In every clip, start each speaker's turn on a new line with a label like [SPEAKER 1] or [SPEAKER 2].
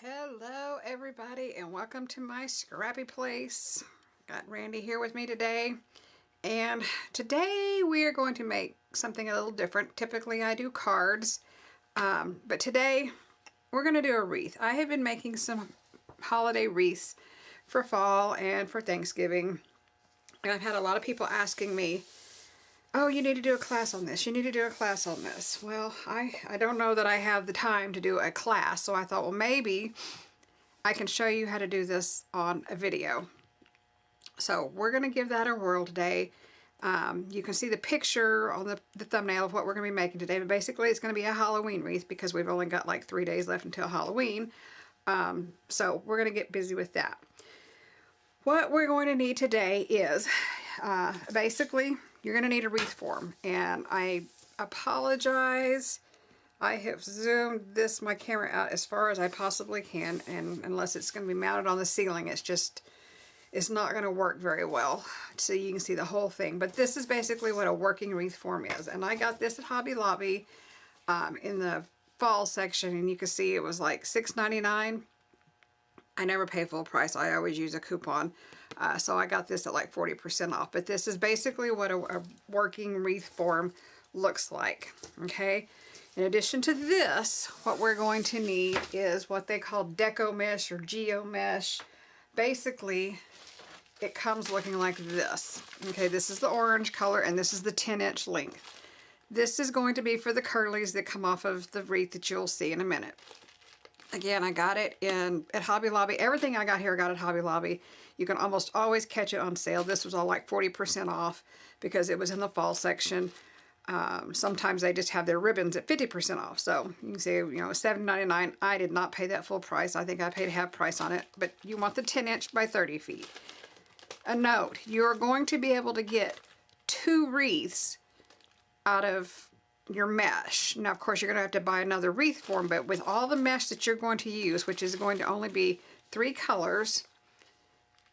[SPEAKER 1] Hello everybody and welcome to my scrappy place. Got Randy here with me today, and today we are going to make something a little different. Typically I do cards, but today we're going to do a wreath. I have been making some holiday wreaths for fall and for Thanksgiving, and I've had a lot of people asking me, oh, you need to do a class on this. You need to do a class on this. Well, I don't know that I have the time to do a class, so I thought, well, maybe I can show you how to do this on a video. So we're going to give that a whirl today. You can see the picture on the thumbnail of what we're going to be making today, but basically it's going to be a Halloween wreath because we've only got like 3 days left until Halloween. So we're going to get busy with that. What we're going to need today is basically you're going to need a wreath form, and I apologize. I have zoomed my camera out as far as I possibly can, and unless it's going to be mounted on the ceiling, it's not going to work very well so you can see the whole thing. But this is basically what a working wreath form is, and I got this at Hobby Lobby in the fall section, and you can see it was like $6.99. I never pay full price. I always use a coupon. So I got this at like 40% off. But this is basically what a working wreath form looks like. Okay. In addition to this, what we're going to need is what they call Deco mesh or Geo mesh. Basically, it comes looking like this. Okay, this is the orange color and this is the 10-inch length. This is going to be for the curlies that come off of the wreath that you'll see in a minute. Again, I got it at Hobby Lobby. Everything I got here I got at Hobby Lobby. You can almost always catch it on sale. This was all like 40% off because it was in the fall section. Sometimes they just have their ribbons at 50% off. So you can say, you know, $7.99. I did not pay that full price. I think I paid half price on it. But you want the 10-inch by 30 feet. A note, you're going to be able to get 2 wreaths out of your mesh. Now, of course, you're going to have to buy another wreath form, but with all the mesh that you're going to use, which is going to only be 3 colors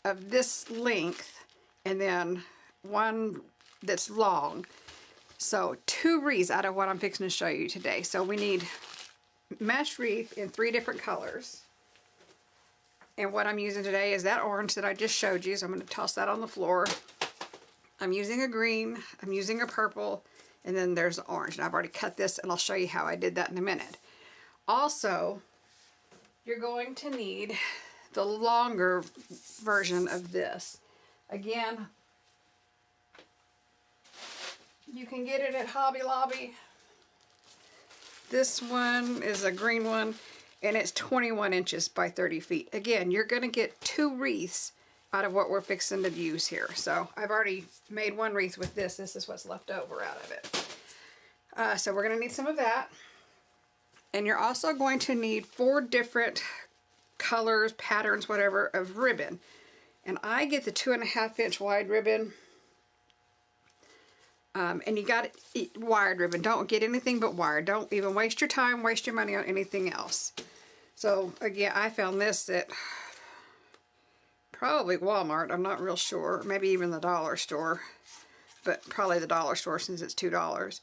[SPEAKER 1] of this length, and then one that's long. So 2 wreaths out of what I'm fixing to show you today. So we need mesh wreath in 3 different colors. And what I'm using today is that orange that I just showed you. So I'm going to toss that on the floor. I'm using a green, I'm using a purple, and then there's orange. And I've already cut this, and I'll show you how I did that in a minute. Also, you're going to need the longer version of this. Again, you can get it at Hobby Lobby. This one is a green one, and it's 21 inches by 30 feet. Again, you're going to get 2 wreaths out of what we're fixing to use here. So I've already made 1 wreath with this. This is what's left over out of it. So we're going to need some of that. And you're also going to need 4 different colors, patterns, whatever, of ribbon. And I get the 2.5-inch wide ribbon. And you got it wired ribbon. Don't get anything but wired. Don't even waste your time, waste your money on anything else. So again, I found this at probably Walmart. I'm not real sure. Maybe even the dollar store. But probably the dollar store since it's $2.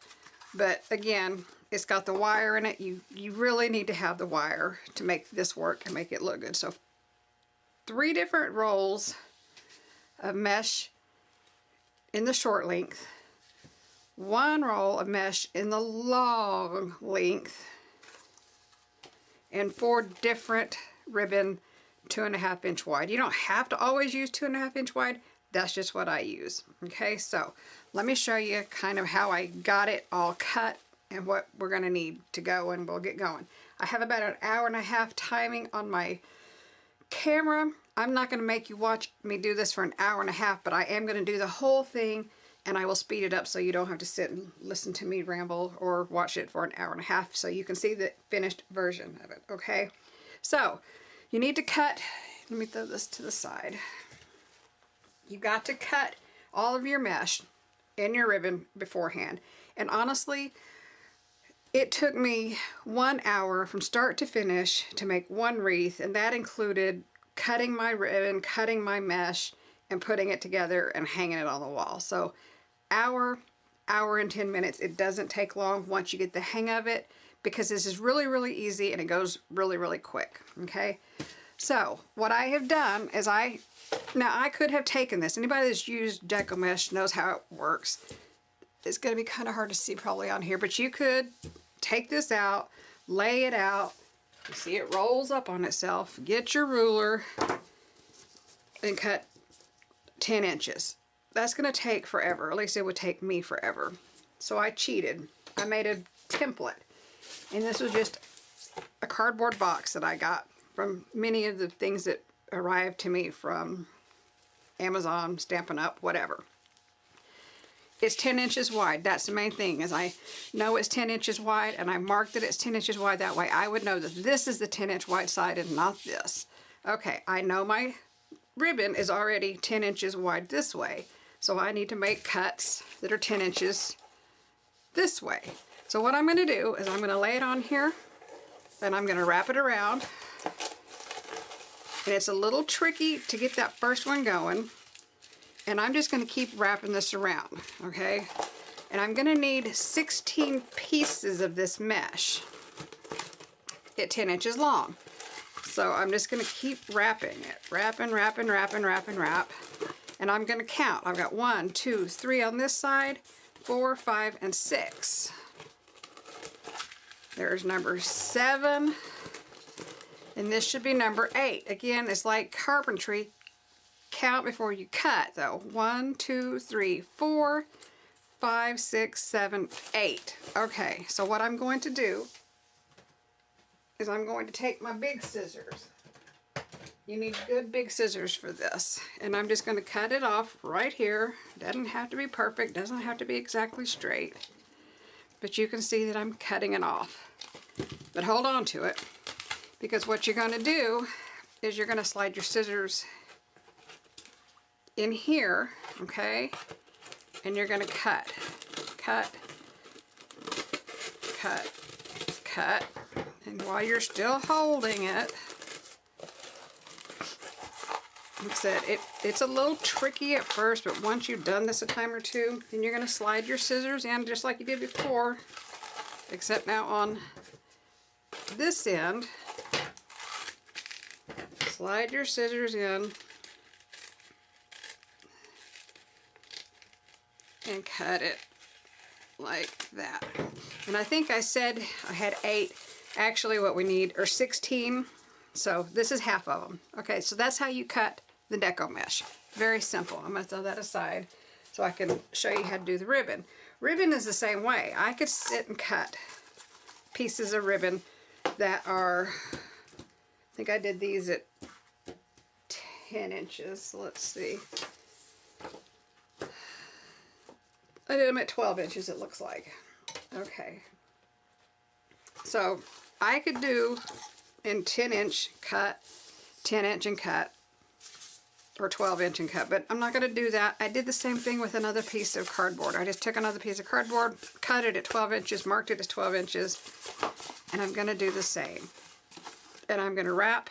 [SPEAKER 1] But again, it's got the wire in it. You really need to have the wire to make this work and make it look good. So 3 different rolls of mesh in the short length. 1 roll of mesh in the long length. And 4 different ribbon 2.5-inch wide. You don't have to always use 2.5-inch wide. That's just what I use. Okay, so let me show you kind of how I got it all cut and what we're going to need to go, and we'll get going. I have about an 1.5 hour timing on my camera. I'm not going to make you watch me do this for an 1.5 hours, but I am going to do the whole thing, and I will speed it up so you don't have to sit and listen to me ramble or watch it for an 1.5 hours so you can see the finished version of it. Okay, so you need to cut. Let me throw this to the side. You've got to cut all of your mesh and your ribbon beforehand. And honestly, it took me 1 hour from start to finish to make 1 wreath, and that included cutting my ribbon, cutting my mesh, and putting it together and hanging it on the wall. So hour and 10 minutes. It doesn't take long once you get the hang of it, because this is really, really easy and it goes really, really quick, okay? So what I have done is now I could have taken this. Anybody that's used Deco mesh knows how it works. It's going to be kind of hard to see probably on here, but you could take this out, lay it out. You see it rolls up on itself. Get your ruler and cut 10 inches. That's going to take forever. At least it would take me forever. So I cheated. I made a template. And this was just a cardboard box that I got from many of the things that arrived to me from Amazon, Stampin' Up, whatever. It's 10 inches wide. That's the main thing, is I know it's 10 inches wide, and I marked that it's 10 inches wide. That way I would know that this is the 10-inch wide side and not this. Okay, I know my ribbon is already 10 inches wide this way, so I need to make cuts that are 10 inches this way. So what I'm going to do is I'm going to lay it on here, and I'm going to wrap it around. And it's a little tricky to get that first one going. And I'm just going to keep wrapping this around, okay? And I'm going to need 16 pieces of this mesh at 10 inches long. So I'm just going to keep wrapping it. Wrap. And I'm going to count. I've got 1, 2, 3 on this side, 4, 5, and 6. There's number 7. And this should be number 8. Again, it's like carpentry. Count before you cut, though. 1, 2, 3, 4, 5, 6, 7, 8. Okay, so what I'm going to do is I'm going to take my big scissors. You need good big scissors for this. And I'm just going to cut it off right here. Doesn't have to be perfect, doesn't have to be exactly straight. But you can see that I'm cutting it off. But hold on to it, because what you're going to do is you're going to slide your scissors in here, okay, and you're going to cut, and while you're still holding it, like I said, it's a little tricky at first, but once you've done this a time or two, then you're going to slide your scissors in just like you did before, except now on this end, slide your scissors in and cut it like that. And I think I said I had 8. Actually what we need are 16. So this is half of them. Okay, so that's how you cut the Deco mesh. Very simple. I'm going to throw that aside so I can show you how to do the ribbon. Ribbon is the same way. I could sit and cut pieces of ribbon that are, I think I did these at 10 inches. Let's see. I did them at 12 inches, it looks like. Okay. So I could do in 10 inch cut, 10 inch and cut, or 12 inch and cut, but I'm not going to do that. I did the same thing with another piece of cardboard. I just took another piece of cardboard, cut it at 12 inches, marked it as 12 inches, and I'm going to do the same. And I'm going to wrap,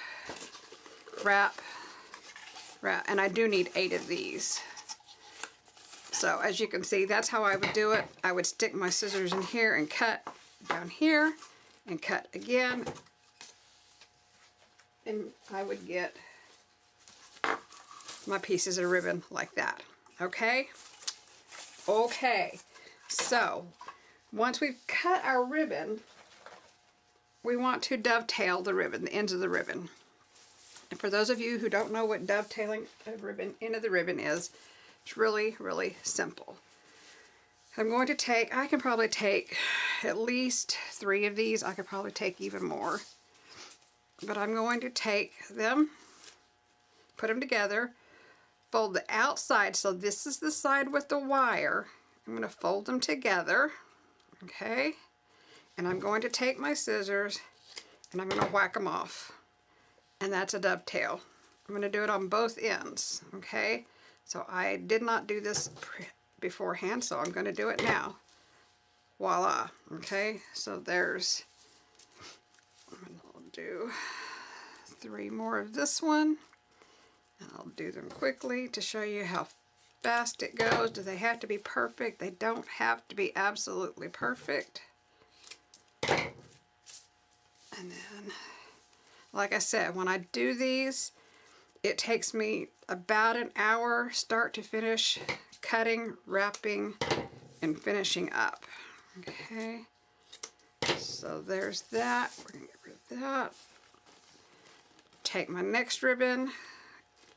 [SPEAKER 1] and I do need 8 of these. So as you can see, that's how I would do it. I would stick my scissors in here and cut down here and cut again. And I would get my pieces of ribbon like that. Okay? Okay. So once we've cut our ribbon, we want to dovetail the ribbon, the ends of the ribbon. And for those of you who don't know what dovetailing a ribbon into the ribbon is, it's really, really simple. I'm going to take, I can probably take at least 3 of these. I could probably take even more. But I'm going to take them, put them together, fold the outside. So this is the side with the wire. I'm going to fold them together. Okay. And I'm going to take my scissors and I'm going to whack them off. And that's a dovetail. I'm going to do it on both ends. Okay. So I did not do this beforehand, so I'm going to do it now. Voila. Okay, so there's, I'll do 3 more of this one. And I'll do them quickly to show you how fast it goes. Do they have to be perfect? They don't have to be absolutely perfect. And then, like I said, when I do these, it takes me about an hour start to finish cutting, wrapping, and finishing up. Okay, so there's that. We're gonna get rid of that. Take my next ribbon,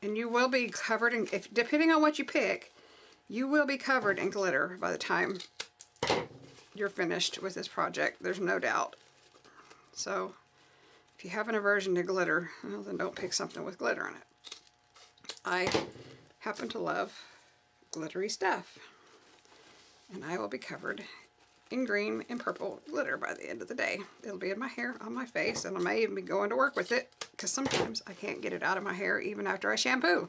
[SPEAKER 1] and you will be covered in, if depending on what you pick, you will be covered in glitter by the time you're finished with this project. There's no doubt. So if you have an aversion to glitter, well, then don't pick something with glitter in it. I happen to love glittery stuff, and I will be covered in green and purple glitter by the end of the day. It'll be in my hair, on my face, and I may even be going to work with it because sometimes I can't get it out of my hair even after I shampoo.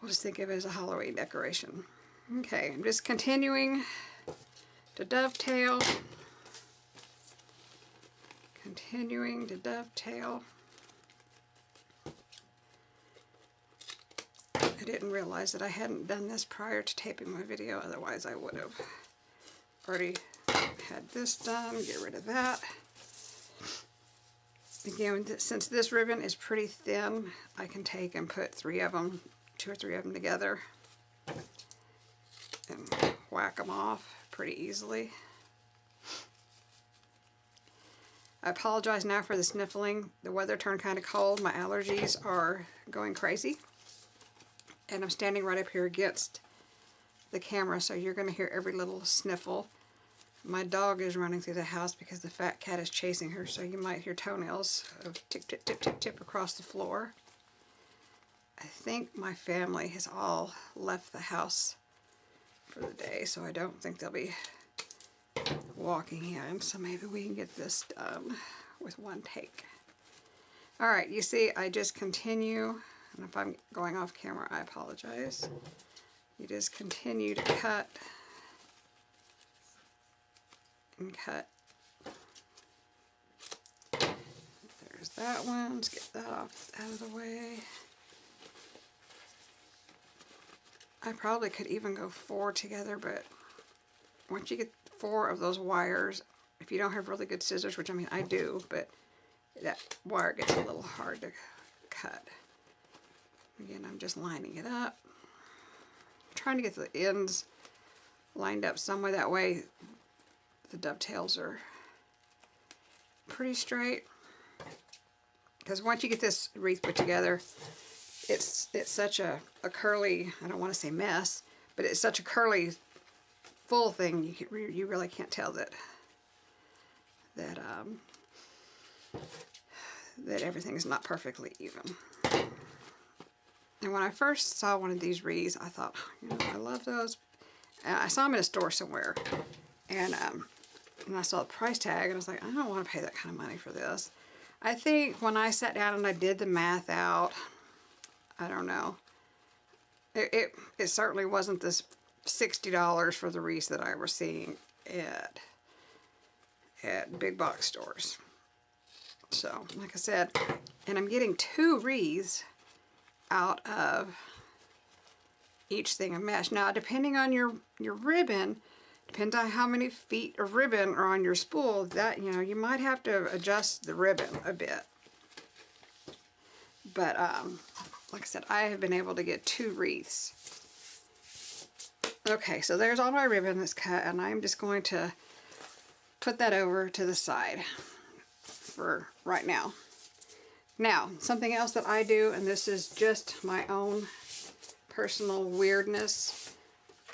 [SPEAKER 1] We'll just think of it as a Halloween decoration. Okay, I'm just continuing to dovetail. Continuing to dovetail. I didn't realize that I hadn't done this prior to taping my video, otherwise I would have already had this done. Get rid of that. Again, since this ribbon is pretty thin, I can take and put 3 of them, 2 or 3 of them together and whack them off pretty easily. I apologize now for the sniffling. The weather turned kind of cold. My allergies are going crazy. And I'm standing right up here against the camera, so you're going to hear every little sniffle. My dog is running through the house because the fat cat is chasing her, so you might hear toenails of tip, tip, tip, tip, tip across the floor. I think my family has all left the house for the day, so I don't think they'll be walking in, so maybe we can get this done with one take. Alright, you see I just continue, and if I'm going off camera I apologize. You just continue to cut and cut. There's that one. Let's get that off out of the way. I probably could even go 4 together, but once you get 4 of those wires, if you don't have really good scissors, which I mean I do, but that wire gets a little hard to cut. Again, I'm just lining it up. I'm trying to get the ends lined up some way, that way the dovetails are pretty straight. Because once you get this wreath put together, it's such a curly, I don't want to say mess, but it's such a curly full thing, you really can't tell that everything is not perfectly even. And when I first saw one of these wreaths, I thought, you know, I love those. And I saw them in a store somewhere, and I saw the price tag, and I was like, I don't want to pay that kind of money for this. I think when I sat down and I did the math out, I don't know. It certainly wasn't this $60 for the wreaths that I was seeing at big box stores. So, like I said, and I'm getting 2 wreaths out of each thing of mesh. Now, depending on your ribbon, depends on how many feet of ribbon are on your spool, that, you know, you might have to adjust the ribbon a bit. But, like I said, I have been able to get 2 wreaths. Okay, so there's all my ribbon that's cut, and I'm just going to put that over to the side for right now. Now, something else that I do, and this is just my own personal weirdness,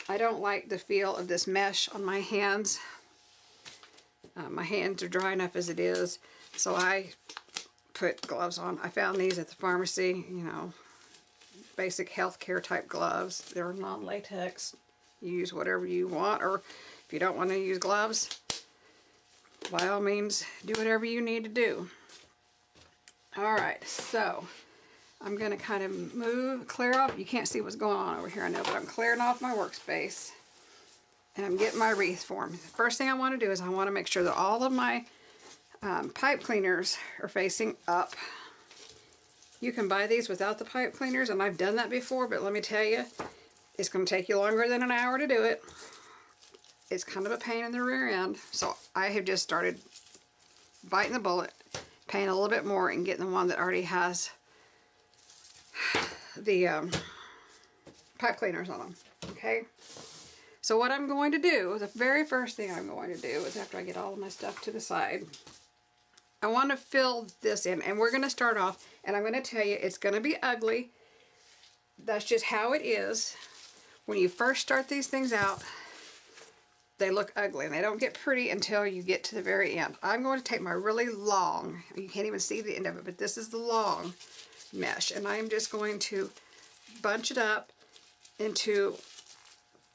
[SPEAKER 1] I don't like the feel of this mesh on my hands. My hands are dry enough as it is, so I put gloves on. I found these at the pharmacy, you know, basic healthcare type gloves. They're non-latex. You use whatever you want, or if you don't want to use gloves, by all means, do whatever you need to do. Alright, so I'm going to kind of clear off. You can't see what's going on over here, I know, but I'm clearing off my workspace. And I'm getting my wreath formed. The first thing I want to do is I want to make sure that all of my pipe cleaners are facing up. You can buy these without the pipe cleaners, and I've done that before, but let me tell you, it's going to take you longer than an hour to do it. It's kind of a pain in the rear end, so I have just started biting the bullet, paying a little bit more and getting the one that already has the pipe cleaners on them. Okay? So what I'm going to do, the very first thing I'm going to do is after I get all of my stuff to the side, I want to fill this in, and we're going to start off, and I'm going to tell you it's going to be ugly. That's just how it is. When you first start these things out, they look ugly, and they don't get pretty until you get to the very end. I'm going to take my really long, you can't even see the end of it, but this is the long mesh, and I'm just going to bunch it up into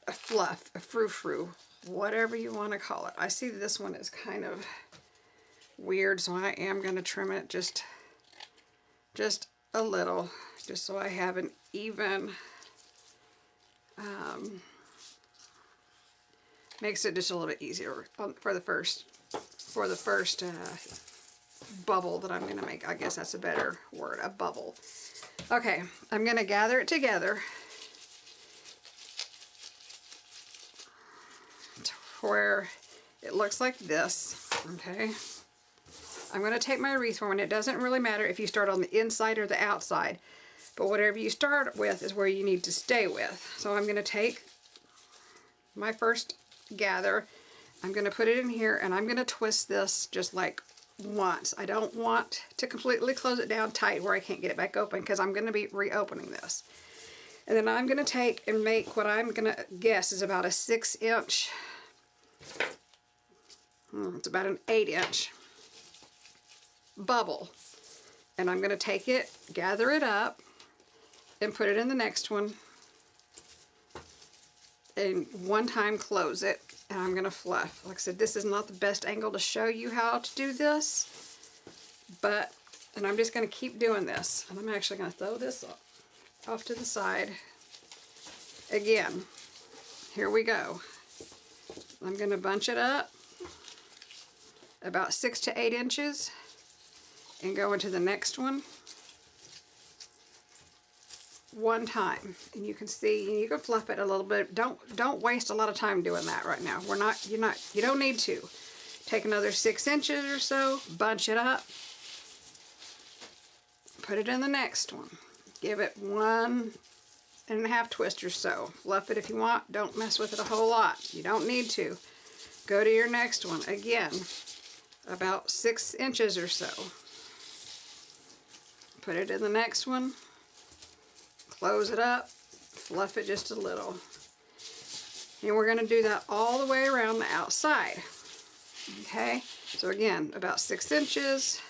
[SPEAKER 1] a fluff, a frou-frou, whatever you want to call it. I see this one is kind of weird, so I am going to trim it just a little, just so I have an even, makes it just a little bit easier for the first bubble that I'm going to make. I guess that's a better word, a bubble. Okay, I'm going to gather it together to where it looks like this. Okay, I'm going to take my wreath form, and it doesn't really matter if you start on the inside or the outside, but whatever you start with is where you need to stay with. So I'm going to take my first gather, I'm going to put it in here, and I'm going to twist this just like once. I don't want to completely close it down tight where I can't get it back open, because I'm going to be reopening this. And then I'm going to take and make what I'm going to guess is about a 6-inch, it's about an 8-inch bubble. And I'm going to take it, gather it up, and put it in the next one, and one time close it, and I'm going to fluff. Like I said, this is not the best angle to show you how to do this, but, and I'm just going to keep doing this, and I'm actually going to throw this off to the side. Again, here we go. I'm going to bunch it up about 6 to 8 inches and go into the next one one time, and you can see, you can fluff it a little bit. Don't waste a lot of time doing that right now. You don't need to. Take another 6 inches or so, bunch it up, put it in the next one, give it 1.5 twists or so. Fluff it if you want, don't mess with it a whole lot. You don't need to. Go to your next one again, about 6 inches or so. Put it in the next one, close it up, fluff it just a little. And we're going to do that all the way around the outside. Okay, so again, about 6 inches.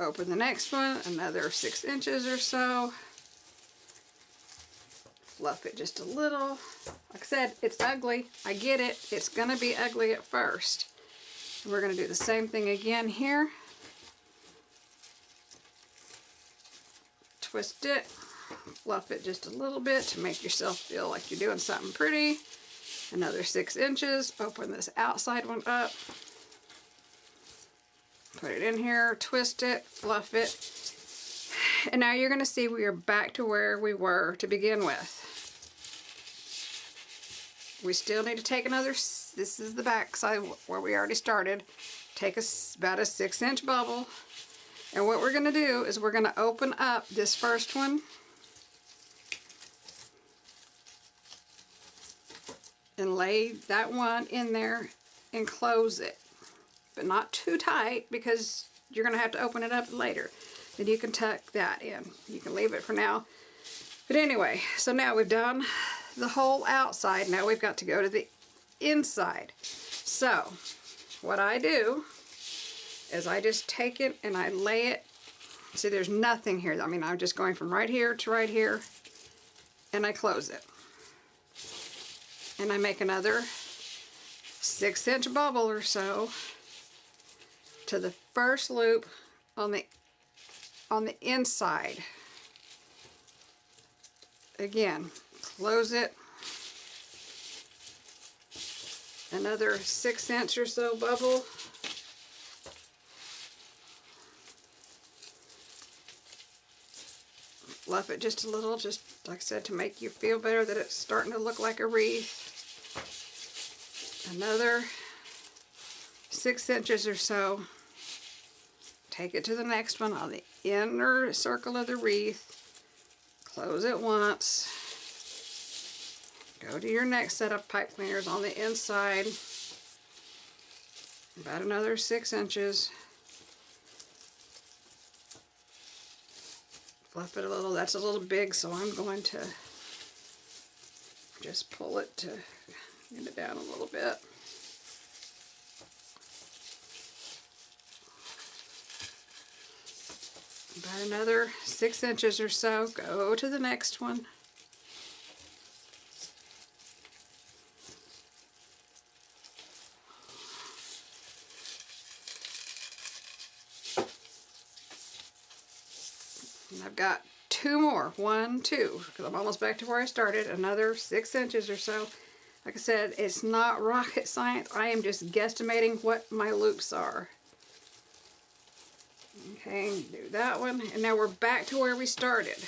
[SPEAKER 1] Open the next one, another 6 inches or so. Fluff it just a little. Like I said, it's ugly. I get it. It's going to be ugly at first. We're going to do the same thing again here. Twist it. Fluff it just a little bit to make yourself feel like you're doing something pretty. Another 6 inches. Open this outside one up. Put it in here. Twist it. Fluff it. And now you're going to see we are back to where we were to begin with. We still need to take another, this is the back side where we already started. Take about a 6-inch bubble. And what we're going to do is we're going to open up this first one. And lay that one in there and close it. But not too tight, because you're going to have to open it up later. Then you can tuck that in. You can leave it for now. But anyway, so now we've done the whole outside. Now we've got to go to the inside. So what I do is I just take it and I lay it. See, there's nothing here. I mean, I'm just going from right here to right here, and I close it. And I make another 6-inch bubble or so to the first loop on the inside. Again, close it. Another 6-inch or so bubble. fluff it just a little, just like I said, to make you feel better that it's starting to look like a wreath. Another 6 inches or so. Take it to the next one on the inner circle of the wreath. Close it once. Go to your next set of pipe cleaners on the inside. About another 6 inches. Fluff it a little. That's a little big, so I'm going to just pull it to get it down a little bit. About another 6 inches or so. Go to the next one. And I've got 2 more. 1, 2, because I'm almost back to where I started. Another 6 inches or so. Like I said, it's not rocket science. I am just guesstimating what my loops are. Okay, do that one. And now we're back to where we started.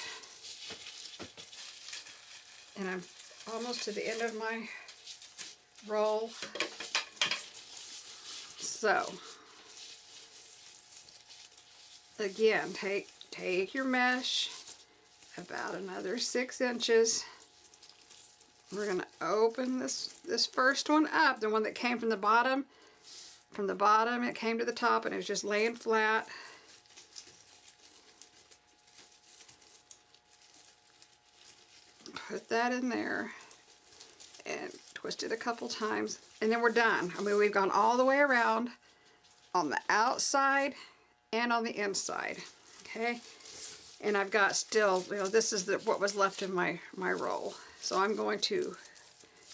[SPEAKER 1] And I'm almost to the end of my roll. So, again, take your mesh, about another 6 inches. We're going to open this first one up, the one that came from the bottom. From the bottom it came to the top and it was just laying flat. Put that in there and twist it a couple times and then we're done. I mean, we've gone all the way around on the outside and on the inside. Okay, and I've got still, you know, this is what was left of my roll. So I'm going to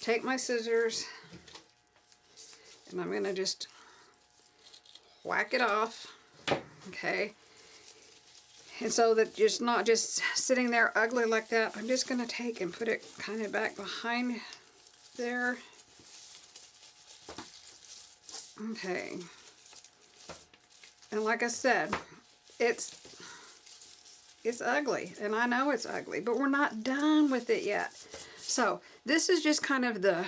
[SPEAKER 1] take my scissors and I'm going to just whack it off. Okay, and so that it's not just sitting there ugly like that, I'm just going to take and put it kind of back behind there. Okay, and like I said, it's ugly, and I know it's ugly, but we're not done with it yet. So this is just kind of the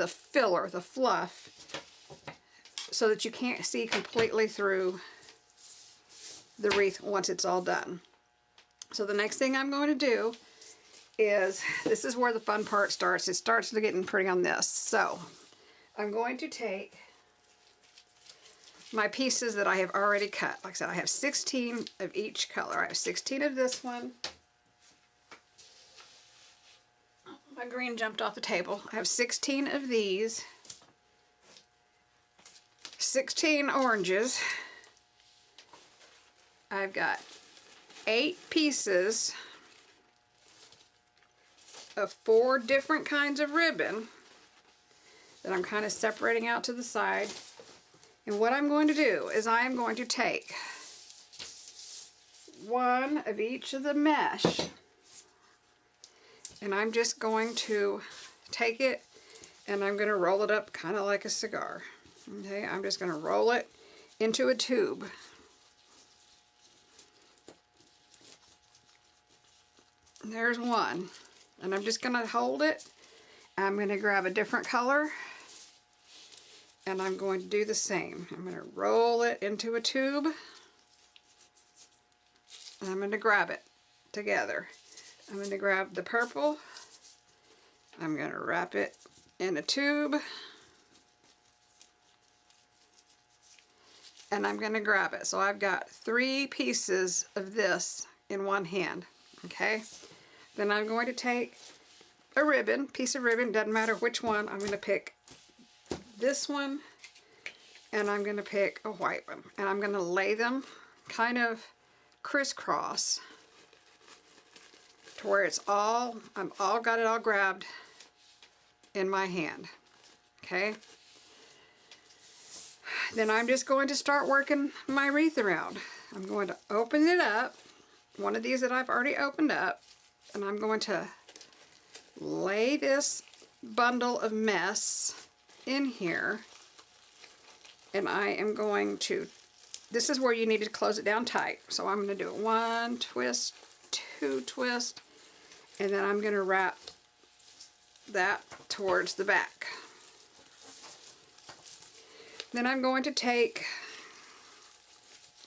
[SPEAKER 1] filler, the fluff, so that you can't see completely through the wreath once it's all done. So the next thing I'm going to do is, this is where the fun part starts. It starts getting pretty on this. So I'm going to take my pieces that I have already cut. Like I said, I have 16 of each color. I have 16 of this one. My green jumped off the table. I have 16 of these. 16 oranges. I've got 8 pieces of 4 different kinds of ribbon that I'm kind of separating out to the side. And what I'm going to do is I am going to take one of each of the mesh and I'm just going to take it and I'm going to roll it up kind of like a cigar. Okay, I'm just going to roll it into a tube. There's one. And I'm just going to hold it. I'm going to grab a different color. And I'm going to do the same. I'm going to roll it into a tube. And I'm going to grab it together. I'm going to grab the purple. I'm going to wrap it in a tube. And I'm going to grab it. So I've got 3 pieces of this in one hand. Okay? Then I'm going to take a ribbon, piece of ribbon, doesn't matter which one. I'm going to pick this one, and I'm going to pick a white one. And I'm going to lay them kind of crisscross to where it's all, got it all grabbed in my hand. Okay? Then I'm just going to start working my wreath around. I'm going to open it up, one of these that I've already opened up, and I'm going to lay this bundle of mess in here, and I am going to, this is where you need to close it down tight. So I'm going to do 1 twist, 2 twists, and then I'm going to wrap that towards the back. Then I'm going to take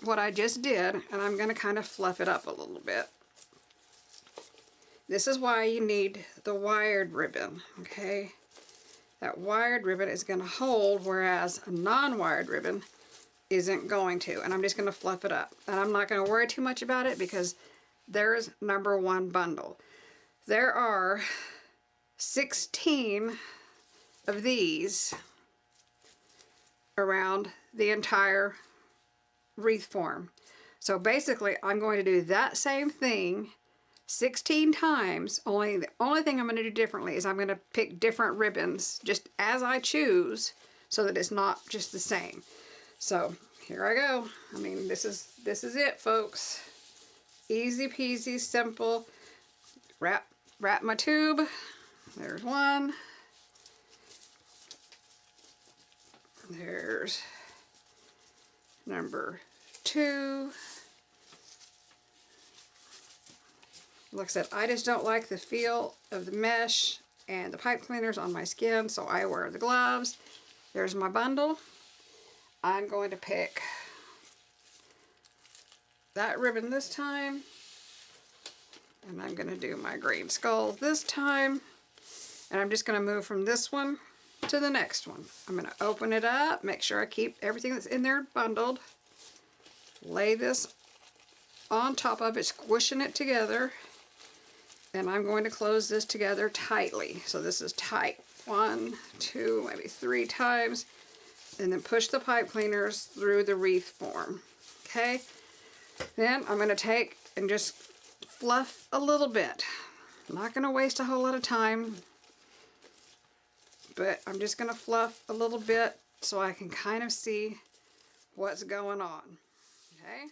[SPEAKER 1] what I just did, and I'm going to kind of fluff it up a little bit. This is why you need the wired ribbon, okay? That wired ribbon is going to hold, whereas a non-wired ribbon isn't going to. And I'm just going to fluff it up. And I'm not going to worry too much about it because there's number 1 bundle. There are 16 of these around the entire wreath form. So basically, I'm going to do that same thing 16 times. The only thing I'm going to do differently is I'm going to pick different ribbons just as I choose so that it's not just the same. So here I go. I mean, this is it, folks. Easy peasy, simple. Wrap my tube. There's one. There's number 2. Like I said, I just don't like the feel of the mesh and the pipe cleaners on my skin, so I wear the gloves. There's my bundle. I'm going to pick that ribbon this time, and I'm going to do my green skull this time, and I'm just going to move from this one to the next one. I'm going to open it up, make sure I keep everything that's in there bundled, lay this on top of it, squishing it together, and I'm going to close this together tightly. So this is tight. 1, 2, maybe 3 times, and then push the pipe cleaners through the wreath form. Okay? Then I'm going to take and just fluff a little bit. I'm not going to waste a whole lot of time, but I'm just going to fluff a little bit so I can kind of see what's going on. Okay?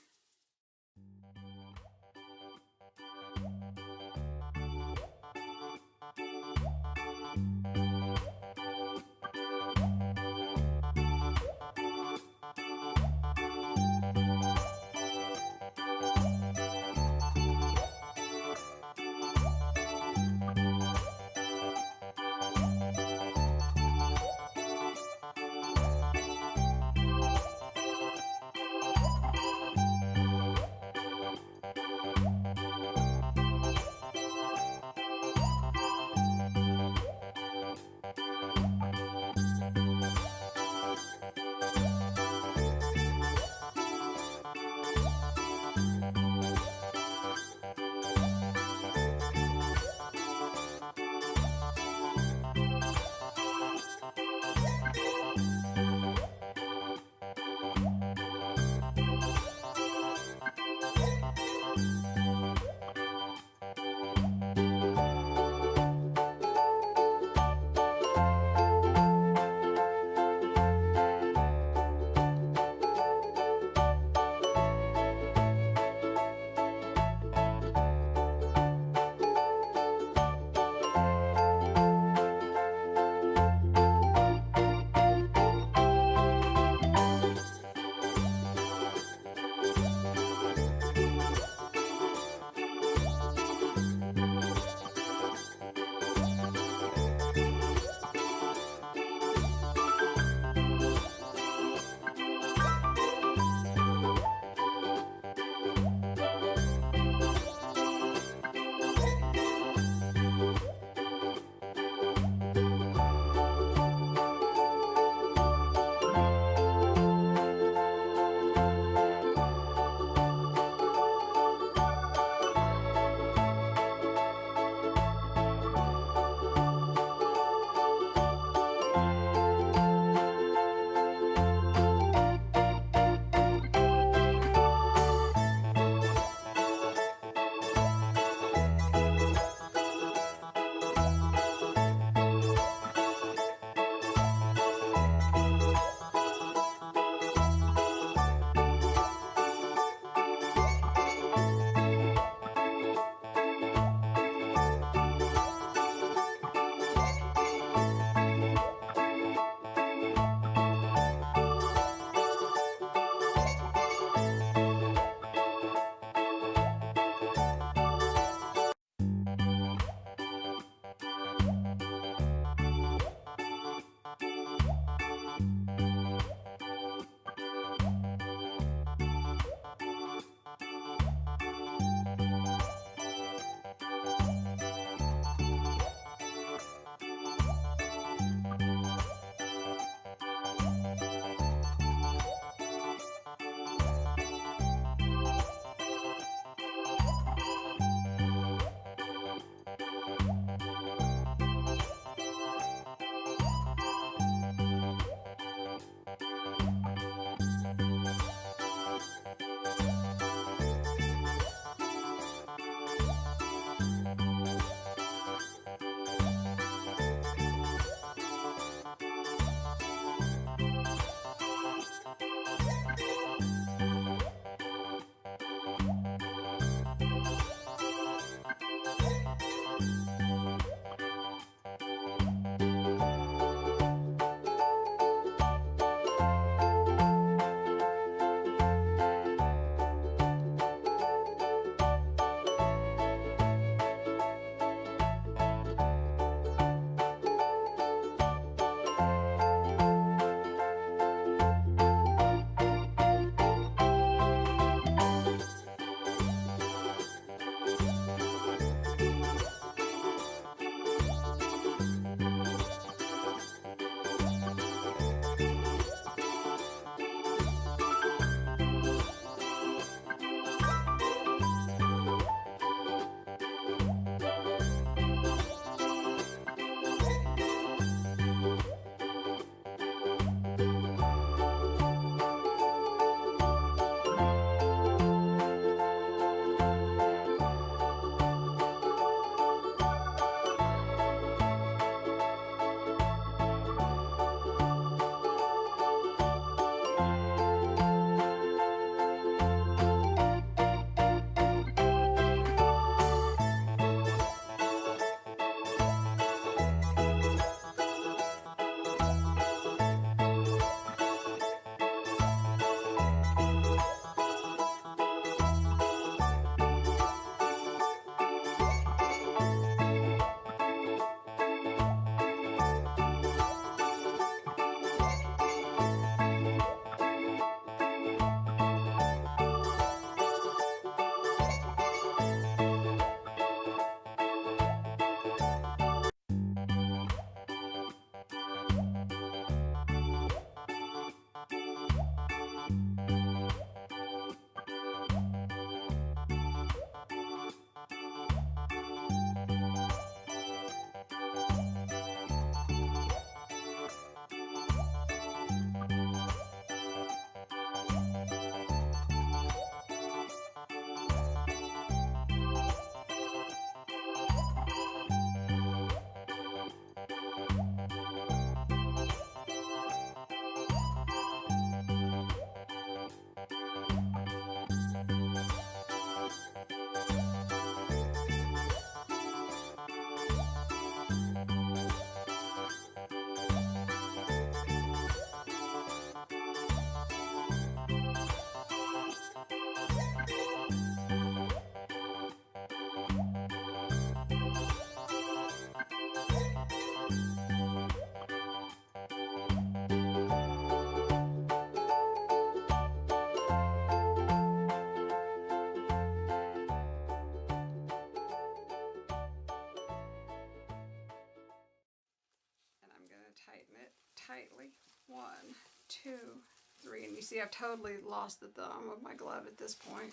[SPEAKER 1] see I've totally lost the thumb of my glove at this point.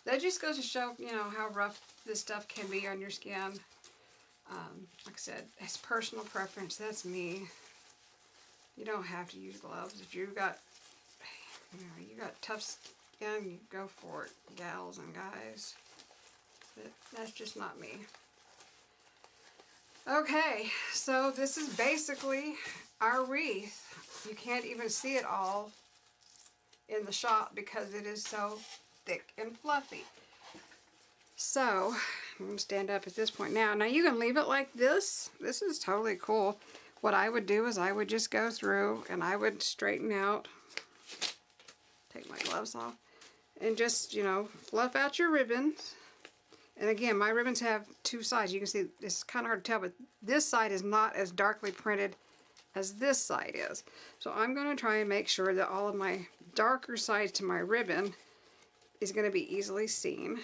[SPEAKER 1] That just goes to show, you know, how rough this stuff can be on your skin. Like I said, it's personal preference. That's me. You don't have to use gloves. If you've got, you got tough skin, you go for it, gals and guys. But that's just not me. Okay, so this is basically our wreath. You can't even see it all in the shop because it is so thick and fluffy. So, I'm going to stand up at this point now. Now you can leave it like this. This is totally cool. What I would do is I would just go through and I would straighten out, take my gloves off, and just, you know, fluff out your ribbons. And again, my ribbons have two sides. You can see it's kind of hard to tell, but this side is not as darkly printed as this side is. So I'm going to try and make sure that all of my darker sides to my ribbon is going to be easily seen.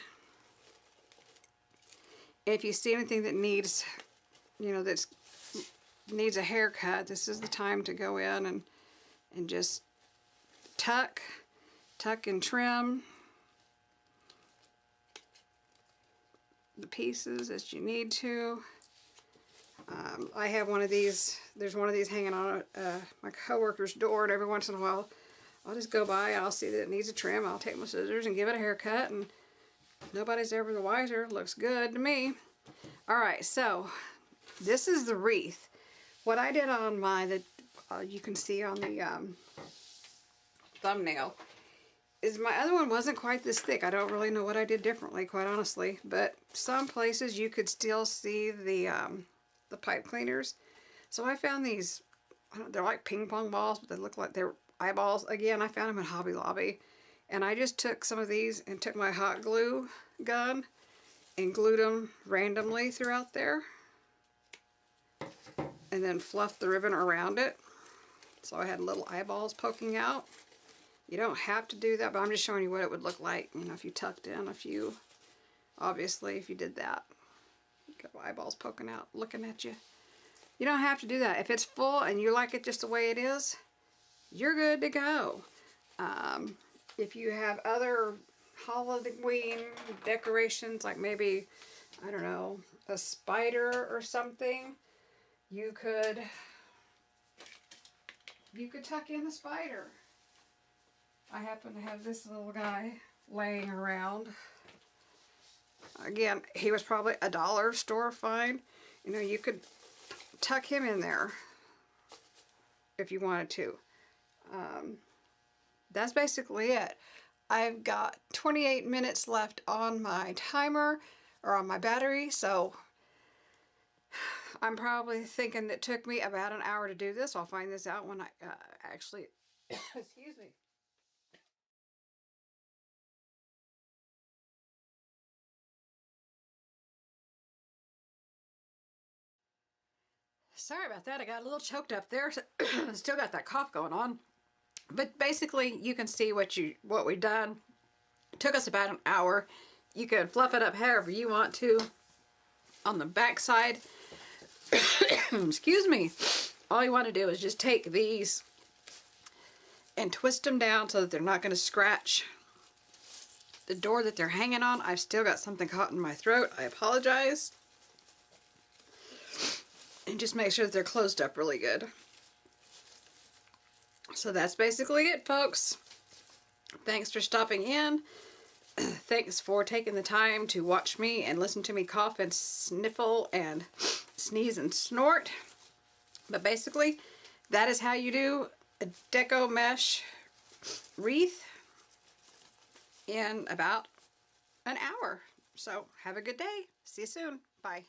[SPEAKER 1] If you see anything that needs, you know, that needs a haircut, this is the time to go in and just tuck and trim the pieces that you need to. I have one of these, there's one of these hanging on my coworker's door, and every once in a while I'll just go by, I'll see that it needs a trim, I'll take my scissors and give it a haircut, and nobody's ever the wiser. Looks good to me. Alright, so this is the wreath. What I did on my, that you can see on the thumbnail, is my other one wasn't quite this thick. I don't really know what I did differently, quite honestly, but some places you could still see the pipe cleaners. So I found these, they're like ping pong balls, but they look like they're eyeballs. Again, I found them at Hobby Lobby. And I just took some of these and took my hot glue gun and glued them randomly throughout there. And then fluffed the ribbon around it. So I had little eyeballs poking out. You don't have to do that, but I'm just showing you what it would look like, you know, if you tucked in a few. Obviously, if you did that. You got eyeballs poking out, looking at you. You don't have to do that. If it's full and you like it just the way it is, you're good to go. If you have other Halloween decorations, like maybe, I don't know, a spider or something, you could tuck in the spider. I happen to have this little guy laying around. Again, he was probably a dollar store find. You know, you could tuck him in there if you wanted to. That's basically it. I've got 28 minutes left on my timer, or on my battery, so I'm probably thinking that it took me about an hour to do this. I'll find this out when I actually, excuse me. Sorry about that, I got a little choked up there. Still got that cough going on. But basically, you can see what we've done. It took us about an hour. You can fluff it up however you want to. On the back side, excuse me, all you want to do is just take these and twist them down so that they're not going to scratch the door that they're hanging on. I've still got something caught in my throat. I apologize. And just make sure that they're closed up really good. So that's basically it, folks. Thanks for stopping in. Thanks for taking the time to watch me and listen to me cough and sniffle and sneeze and snort. But basically, that is how you do a Deco mesh wreath in about an hour. So have a good day. See you soon. Bye.